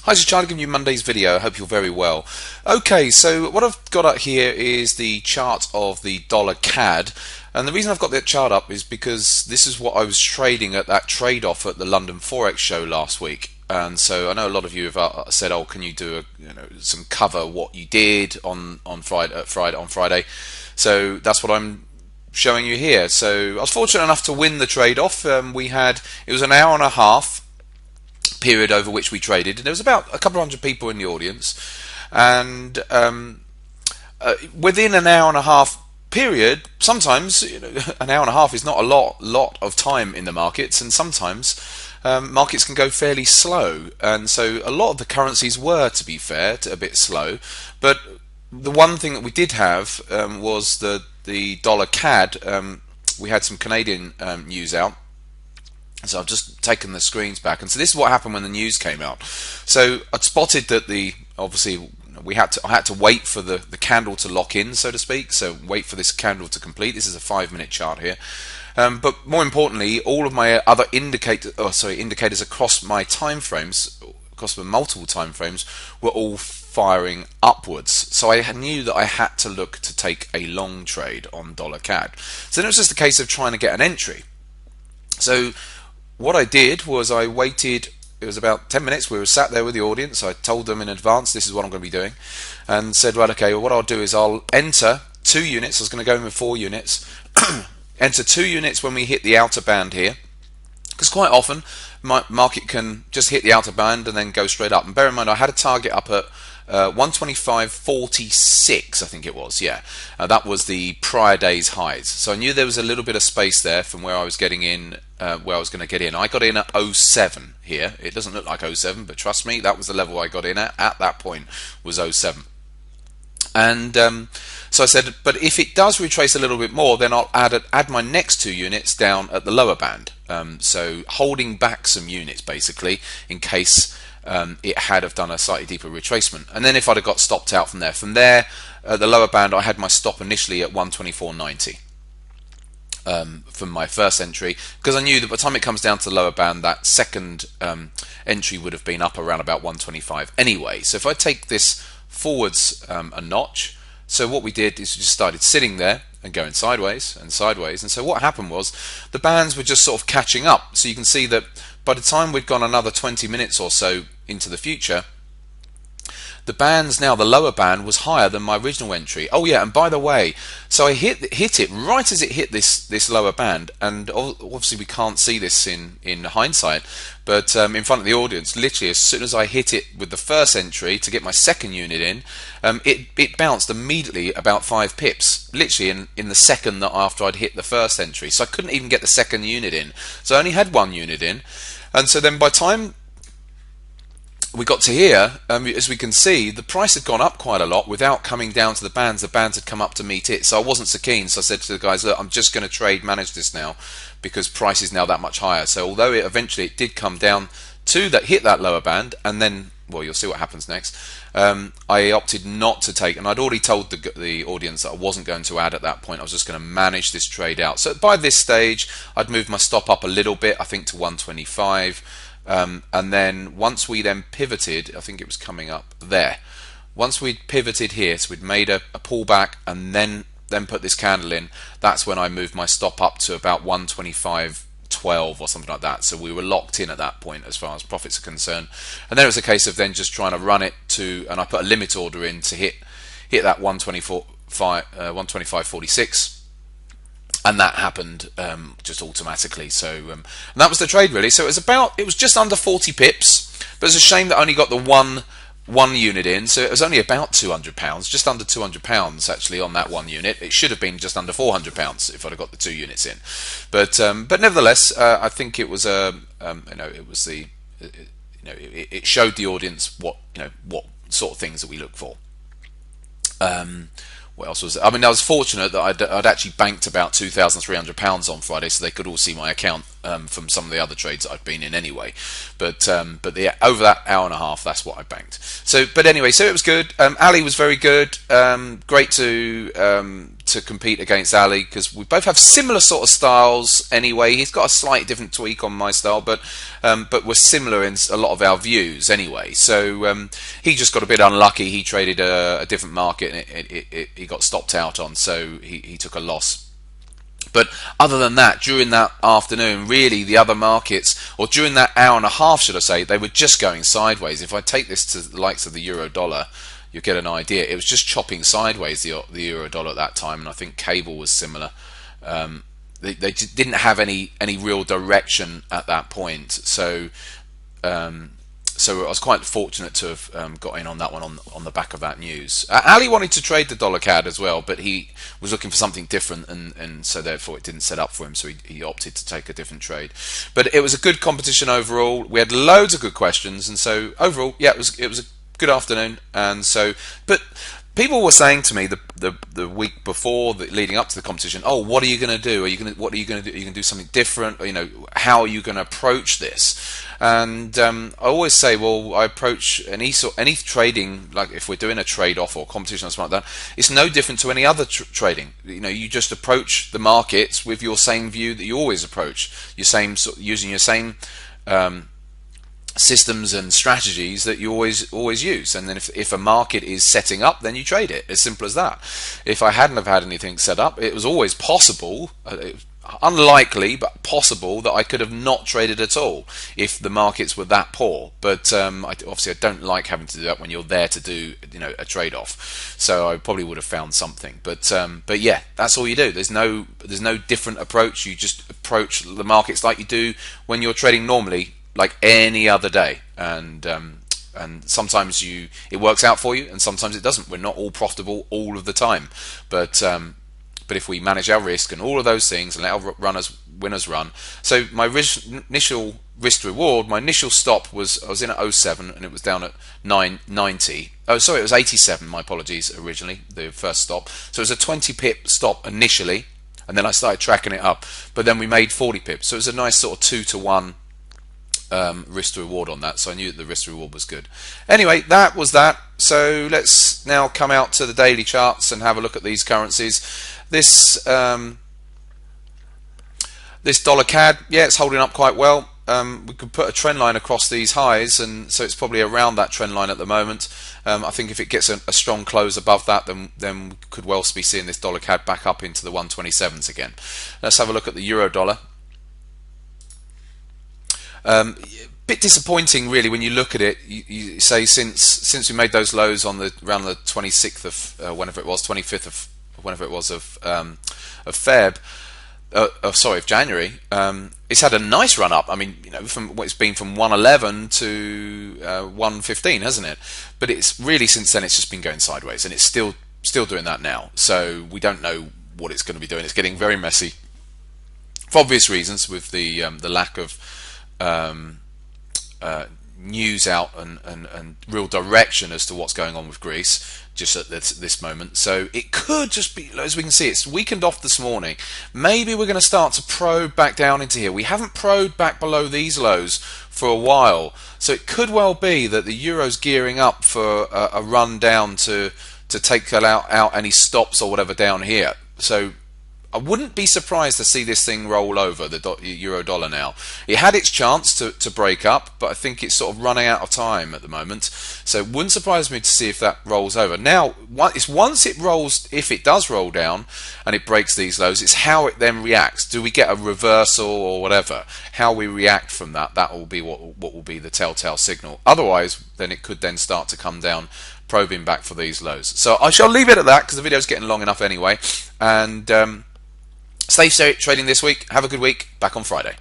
Hi, this is Charlie giving you Monday's video. I hope you're very well. Okay, so what I've got up here is the chart of the dollar CAD. And the reason I've got that chart up is because this is what I was trading at that trade-off at the London Forex Show last week. And so I know a lot of you have said, "Oh, can you do some cover what you did on Friday?" So that's what I'm showing you here. So I was fortunate enough to win the trade-off. It was an hour and a half period over which we traded, and there was about a couple of hundred people in the audience, and within an hour and a half period, sometimes an hour and a half is not a lot of time in the markets, and sometimes markets can go fairly slow, and so a lot of the currencies were, to be fair, a bit slow. But the one thing that we did have was the dollar CAD. We had some Canadian news out. So I've just taken the screens back, and so this is what happened when the news came out. So I'd spotted that I had to wait for the candle to lock in, so to speak. So wait for this candle to complete. This is a 5-minute chart here. But more importantly, all of my other indicators across my time frames, across the multiple time frames, were all firing upwards. So I knew that I had to look to take a long trade on dollar CAD. So then it was just a case of trying to get an entry. So what I did was I waited. It was about 10 minutes. We were sat there with the audience. I told them in advance this is what I'm going to be doing, and said, right, okay, well, what I'll do is I'll enter 2 units. I was going to go in with 4 units. Enter 2 units when we hit the outer band here, because quite often my market can just hit the outer band and then go straight up. And bear in mind, I had a target up at 125.46, I think it was. Yeah, that was the prior day's highs. So I knew there was a little bit of space there from where I was getting in, where I was going to get in. I got in at 07 here. It doesn't look like 07, but trust me, that was the level I got in at that point, was 07. And so I said, but if it does retrace a little bit more, then I'll add my next 2 units down at the lower band. So holding back some units basically in case it had have done a slightly deeper retracement. And then if I'd have got stopped out from there, at the lower band, I had my stop initially at 124.90 from my first entry, because I knew that by the time it comes down to the lower band, that second entry would have been up around about 125 anyway. So if I take this forwards a notch, so what we did is we just started sitting there and going sideways and sideways, and so what happened was the bands were just sort of catching up. So you can see that by the time we'd gone another 20 minutes or so into the future, the bands, now the lower band was higher than my original entry. Oh yeah, and by the way, so I hit it right as it hit this lower band, and obviously we can't see this in hindsight, but in front of the audience, literally as soon as I hit it with the first entry to get my second unit in, it bounced immediately about 5 pips, literally in the second that after I'd hit the first entry. So I couldn't even get the second unit in, so I only had 1 unit in. And so then by the time we got to here, as we can see, the price had gone up quite a lot without coming down to the bands. The bands had come up to meet it, so I wasn't so keen. So I said to the guys, look, I'm just going to manage this now, because price is now that much higher. So although it did come down to hit that lower band, and then, well, you'll see what happens next, I opted not to take, and I'd already told the audience that I wasn't going to add at that point. I was just going to manage this trade out. So by this stage, I'd moved my stop up a little bit, I think to 125. And then once we then pivoted, I think it was coming up there. Once we'd pivoted here, so we'd made a pullback and then put this candle in, that's when I moved my stop up to about 125.12 or something like that. So we were locked in at that point as far as profits are concerned. And then it was a case of then just trying to run it to, and I put a limit order in to hit that 125.46. And that happened just automatically. So and that was the trade really. So it was just under 40 pips, but it's a shame that I only got the one unit in. So it was only about £200, just under £200 actually on that 1 unit. It should have been just under £400 if I'd have got the 2 units in. But nevertheless, I think it was it showed the audience what sort of things that we look for. What else was it? I mean, I was fortunate that I'd actually banked about £2,300 on Friday, so they could all see my account from some of the other trades that I'd been in anyway. But over that hour and a half, that's what I banked. So, but anyway, so it was good. Ali was very good. Great to to compete against Ali because we both have similar sort of styles anyway. He's got a slight different tweak on my style, but we're similar in a lot of our views anyway. So he just got a bit unlucky. He traded a different market and he got stopped out on, so he took a loss. But other than that, during that afternoon, really the other markets, or during that hour and a half, should I say, they were just going sideways. If I take this to the likes of the euro dollar, you get an idea. It was just chopping sideways, the euro dollar at that time, and I think cable was similar. They didn't have any real direction at that point, so I was quite fortunate to have got in on that one on the back of that news. Ali wanted to trade the dollar CAD as well, but he was looking for something different, and so therefore it didn't set up for him, so he opted to take a different trade. But it was a good competition overall. We had loads of good questions, and so overall, yeah, it was a good afternoon. And so, but people were saying to me the week before, leading up to the competition, oh, what are you going to do? What are you going to do? Are you going to do something different? Or, how are you going to approach this? And I always say, well, I approach any trading, like if we're doing a trade-off or competition or something like that, it's no different to any other trading. You just approach the markets with your same view that you always approach, using your same systems and strategies that you always use. And then if a market is setting up, then you trade it. As simple as that. If I hadn't have had anything set up, it was always possible, unlikely but possible, that I could have not traded at all if the markets were that poor. But obviously I don't like having to do that when you're there to do a trade-off. So I probably would have found something. But yeah, that's all you do. There's no different approach. You just approach the markets like you do when you're trading normally, like any other day, and sometimes it works out for you, and sometimes it doesn't. We're not all profitable all of the time, but if we manage our risk and all of those things and let our winners run. So my initial risk to reward, my initial stop I was in at 07 and it was down at 990. Oh, sorry, it was 87. My apologies. Originally, the first stop. So it was a 20 pip stop initially, and then I started tracking it up. But then we made 40 pips, so it was a nice sort of 2-to-1. Risk to reward on that, so I knew that the risk to reward was good. Anyway, that was that. So let's now come out to the daily charts and have a look at these currencies. This dollar CAD, yeah, it's holding up quite well. We could put a trend line across these highs, and so it's probably around that trend line at the moment. I think if it gets a strong close above that, then we could well be seeing this dollar CAD back up into the 127s again. Let's have a look at the euro dollar. Bit disappointing, really, when you look at it. You say since we made those lows on around the 26th of whenever it was, 25th of whenever it was of January. It's had a nice run up. I mean, from what it's been from 111 to 115, hasn't it? But it's really since then it's just been going sideways, and it's still doing that now. So we don't know what it's going to be doing. It's getting very messy for obvious reasons, with the lack of news out and real direction as to what's going on with Greece just at this moment. So it could just be, as we can see, it's weakened off this morning. Maybe we're going to start to probe back down into here. We haven't probed back below these lows for a while, so it could well be that the euro's gearing up for a run down to take out any stops or whatever down here. So I wouldn't be surprised to see this thing roll over, the euro dollar now. It had its chance to break up, but I think it's sort of running out of time at the moment. So it wouldn't surprise me to see if that rolls over. Now, once it rolls, if it does roll down and it breaks these lows, it's how it then reacts. Do we get a reversal or whatever? How we react from that will be what will be the telltale signal. Otherwise, then it could then start to come down, probing back for these lows. So I shall leave it at that, because the video's getting long enough anyway. And stay trading this week. Have a good week. Back on Friday.